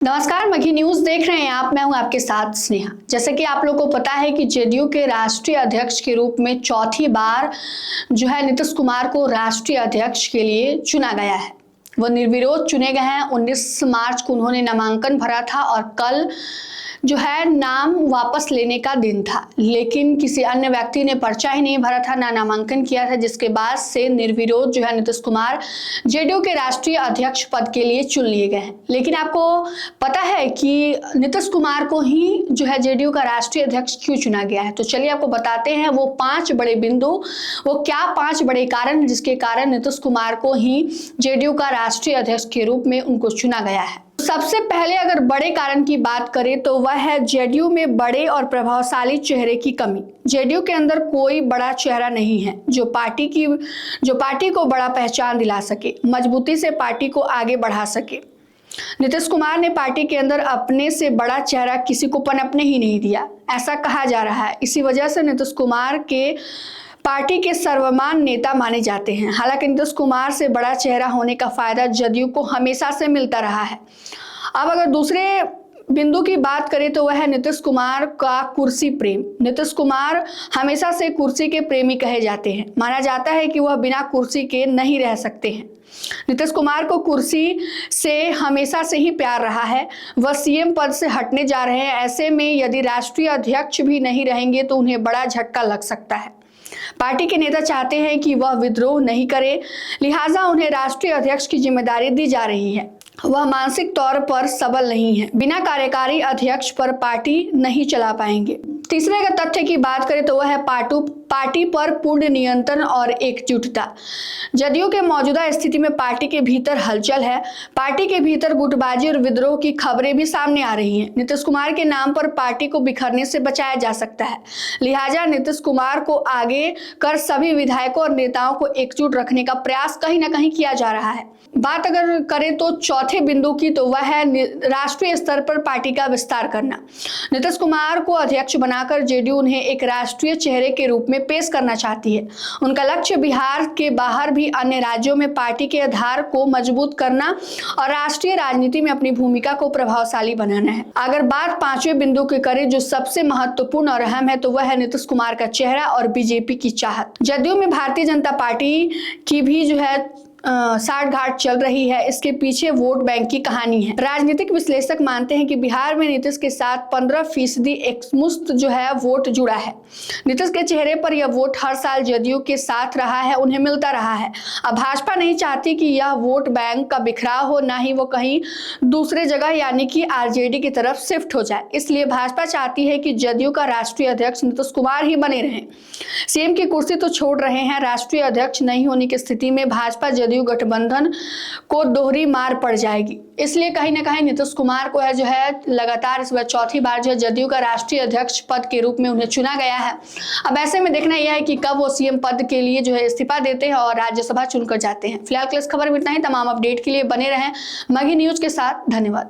नमस्कार, मघी न्यूज देख रहे हैं आप। मैं हूं आपके साथ स्नेहा। जैसे कि आप लोगों को पता है कि जेडीयू के राष्ट्रीय अध्यक्ष के रूप में चौथी बार जो है नीतीश कुमार को राष्ट्रीय अध्यक्ष के लिए चुना गया है। वो निर्विरोध चुने गए हैं। 19 मार्च को उन्होंने नामांकन भरा था और कल जो है नाम वापस लेने का दिन था, लेकिन किसी अन्य व्यक्ति ने पर्चा ही नहीं भरा था, ना नामांकन किया था, जिसके बाद से निर्विरोध जो है नीतीश कुमार जेडीयू के राष्ट्रीय अध्यक्ष पद के लिए चुन लिए गए हैं। लेकिन आपको पता है कि नीतीश कुमार को ही जो है जेडीयू का राष्ट्रीय अध्यक्ष क्यों चुना गया है? तो चलिए आपको बताते हैं वो 5 बड़े बिंदु, वो क्या 5 बड़े कारण जिसके कारण नीतीश कुमार को ही जेडीयू का राष्ट्रीय अध्यक्ष के रूप में उनको चुना गया है। सबसे पहले अगर बड़े कारण की बात करें तो वह है जेडीयू में बड़े और प्रभावशाली चेहरे की कमी। जेडीयू के अंदर कोई बड़ा चेहरा नहीं है जो पार्टी को बड़ा पहचान दिला सके, मजबूती से पार्टी को आगे बढ़ा सके। नीतीश कुमार ने पार्टी के अंदर अपने से बड़ा चेहरा किसी को पनपने ही नहीं दिया, ऐसा कहा जा रहा है। इसी वजह से नीतीश कुमार के पार्टी के सर्वमान्य नेता माने जाते हैं। हालांकि नीतीश कुमार से बड़ा चेहरा होने का फायदा जदयू को हमेशा से मिलता रहा है। अब अगर दूसरे बिंदु की बात करें तो वह है नीतीश कुमार का कुर्सी प्रेम। नीतीश कुमार हमेशा से कुर्सी के प्रेमी कहे जाते हैं। माना जाता है कि वह बिना कुर्सी के नहीं रह सकते हैं। नीतीश कुमार को कुर्सी से हमेशा से ही प्यार रहा है। वह सीएम पद से हटने जा रहे हैं। ऐसे में यदि राष्ट्रीय अध्यक्ष भी नहीं रहेंगे तो उन्हें बड़ा झटका लग सकता है। पार्टी के नेता चाहते हैं कि वह विद्रोह नहीं करे, लिहाजा उन्हें राष्ट्रीय अध्यक्ष की जिम्मेदारी दी जा रही है। वह मानसिक तौर पर सबल नहीं है। बिना कार्यकारी अध्यक्ष पर पार्टी नहीं चला पाएंगे। तीसरे का तथ्य की बात करें तो वह है पार्टी पर पूर्ण नियंत्रण और एकजुटता। जदयू के मौजूदा स्थिति में पार्टी के भीतर हलचल है। पार्टी के भीतर गुटबाजी और विद्रोह की खबरें भी सामने आ रही हैं। नीतीश कुमार के नाम पर पार्टी को बिखरने से बचाया जा सकता है। लिहाजा नीतीश कुमार को आगे कर सभी विधायकों और नेताओं को एकजुट रखने का प्रयास कहीं ना कहीं किया जा रहा है। बात अगर करें तो चौथे बिंदु की तो वह है राष्ट्रीय स्तर पर पार्टी का विस्तार करना। नीतीश कुमार को अध्यक्ष बनाकर जेडीयू उन्हें एक राष्ट्रीय चेहरे के रूप में पेश करना चाहती है। उनका लक्ष्य बिहार के बाहर भी अन्य राज्यों में पार्टी के आधार को मजबूत करना और राष्ट्रीय राजनीति में अपनी भूमिका को प्रभावशाली बनाना है। अगर बात 5वें बिंदु की करें जो सबसे महत्वपूर्ण और अहम है तो वह है नीतीश कुमार का चेहरा और बीजेपी की चाहत। जदयू में भारतीय जनता पार्टी की भी जो है साठगांठ चल रही है। इसके पीछे वोट बैंक की कहानी है। राजनीतिक विश्लेषक मानते हैं कि बिहार में नीतीश के साथ 15% एकमुश्त जो है वोट जुड़ा है। नीतीश के चेहरे पर यह वोट हर साल जदयू के साथ रहा है, उन्हें मिलता रहा है। अब भाजपा नहीं चाहती कि यह वोट बैंक का बिखराव हो, ना ही वो कहीं दूसरे जगह यानी कि आरजेडी की तरफ शिफ्ट हो जाए। इसलिए भाजपा चाहती है कि जदयू का राष्ट्रीय अध्यक्ष नीतीश कुमार ही बने रहें। सीएम की कुर्सी तो छोड़ रहे हैं, राष्ट्रीय अध्यक्ष नहीं होने की स्थिति में भाजपा जदयू गठबंधन को दोहरी मार पड़ जाएगी। इसलिए कहीं ना कहीं नीतीश कुमार को है जो है लगातार इस बार चौथी बार जो है जदयू का राष्ट्रीय अध्यक्ष पद के रूप में उन्हें चुना गया है। अब ऐसे में देखना यह है कि कब वो सीएम पद के लिए जो है इस्तीफा देते हैं और राज्यसभा चुनकर जाते हैं। फिलहाल के इस खबर में इतना ही। तमाम अपडेट के लिए बने रहें मघी न्यूज के साथ। धन्यवाद।